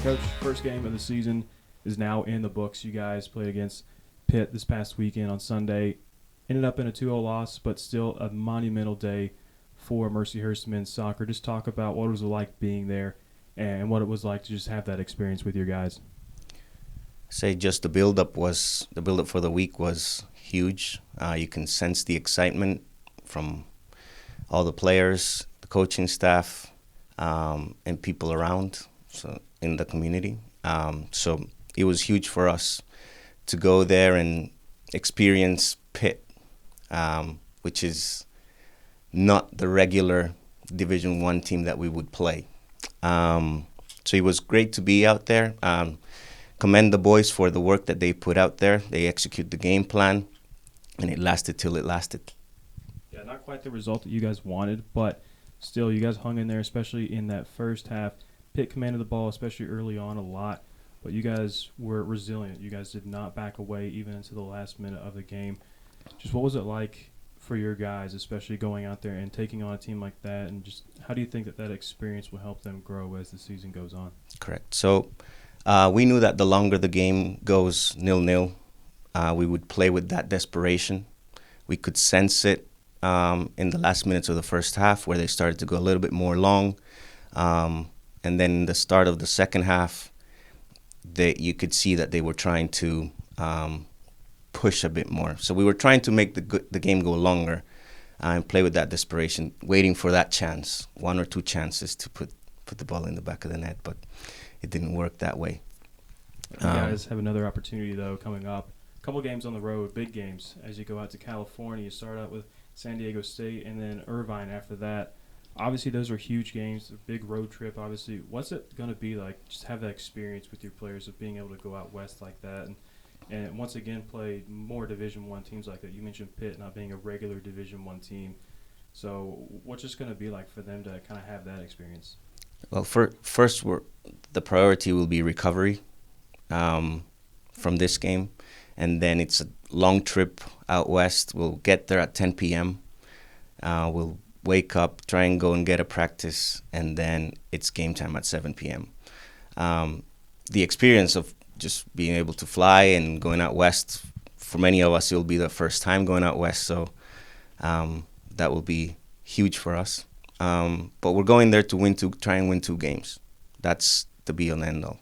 Coach, first game of the season is now in the books. You guys played against Pitt this past weekend on Sunday. Ended up in a 2-0 loss, but still a monumental day for Mercyhurst men's soccer. Just talk about what it was like being there and what it was like to just have that experience with your guys. Say just the build-up for the week was huge. You can sense the excitement from all the players, the coaching staff, and people around in the community. So it was huge for us to go there and experience Pitt, which is not the regular Division I team that we would play. So it was great to be out there. Commend the boys for the work that they put out there. They execute the game plan, and it lasted till it lasted. Yeah, not quite the result that you guys wanted, but still, you guys hung in there, especially in that first half. Pitt commanded the ball, especially early on, a lot, but you guys were resilient. You guys did not back away even into the last minute of the game. Just what was it like for your guys, especially going out there and taking on a team like that, and just how do you think that experience will help them grow as the season goes on? Correct. So we knew that the longer the game goes 0-0, we would play with that desperation. We could sense it in the last minutes of the first half where they started to go a little bit more long. And then in the start of the second half, you could see that they were trying to push a bit more. So we were trying to make the game go longer and play with that desperation, waiting for that chance, one or two chances to put the ball in the back of the net, but it didn't work that way. You guys have another opportunity, though, coming up. A couple games on the road, big games, as you go out to California. You start out with San Diego State and then Irvine after that. Obviously, those are huge games, a big road trip, obviously. What's it going to be like just have that experience with your players of being able to go out west like that and once again play more Division I teams like that? You mentioned Pitt not being a regular Division I team. So what's just going to be like for them to kind of have that experience? Well, first, the priority will be recovery from this game. And then it's a long trip out west. We'll get there at 10 p.m. We'll wake up, try and go and get a practice, and then it's game time at 7 p.m. The experience of just being able to fly and going out west, for many of us, it will be the first time going out west, so that will be huge for us. But we're going there to try and win 2 games. That's the be-all and end-all.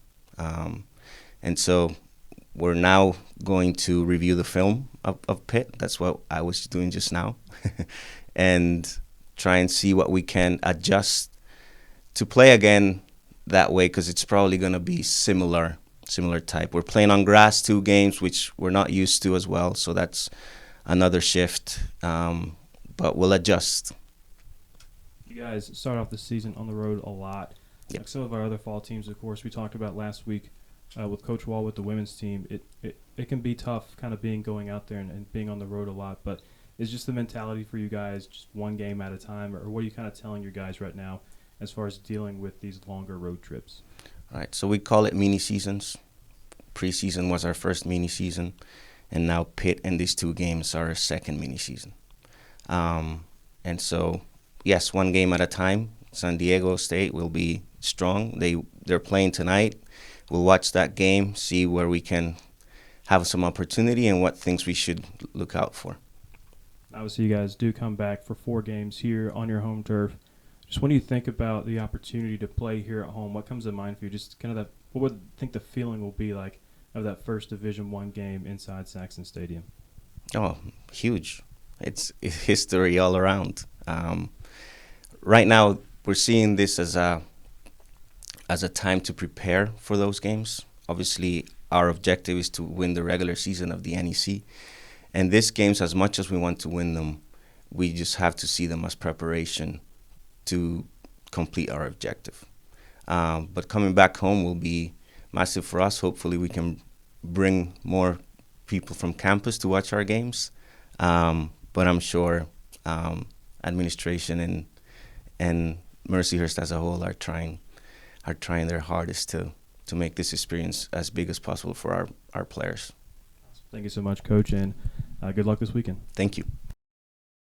And so we're now going to review the film of Pitt. That's what I was doing just now. And try and see what we can adjust to play again that way, because it's probably going to be similar type. We're playing on grass 2 games, which we're not used to as well, so that's another shift. But we'll adjust. You guys start off the season on the road a lot. Yep. Like some of our other fall teams, of course, we talked about last week with Coach Wall with the women's team. It can be tough kind of going out there and being on the road a lot, but is just the mentality for you guys just one game at a time, or what are you kind of telling your guys right now as far as dealing with these longer road trips? All right, so we call it mini seasons. Preseason was our first mini season, and now Pitt and these 2 games are our second mini season. And so, yes, one game at a time. San Diego State will be strong. They're playing tonight. We'll watch that game, see where we can have some opportunity and what things we should look out for. Obviously, you guys do come back for 4 games here on your home turf. Just when you think about the opportunity to play here at home, what comes to mind for you? Just kind of what would you think the feeling will be like of that first Division I game inside Saxon Stadium? Oh, huge. It's history all around. Right now, we're seeing this as a time to prepare for those games. Obviously, our objective is to win the regular season of the NEC. And these games, as much as we want to win them, we just have to see them as preparation to complete our objective. But coming back home will be massive for us. Hopefully we can bring more people from campus to watch our games. But I'm sure administration and Mercyhurst as a whole are trying their hardest to make this experience as big as possible for our players. Thank you so much, Coach, and good luck this weekend. Thank you.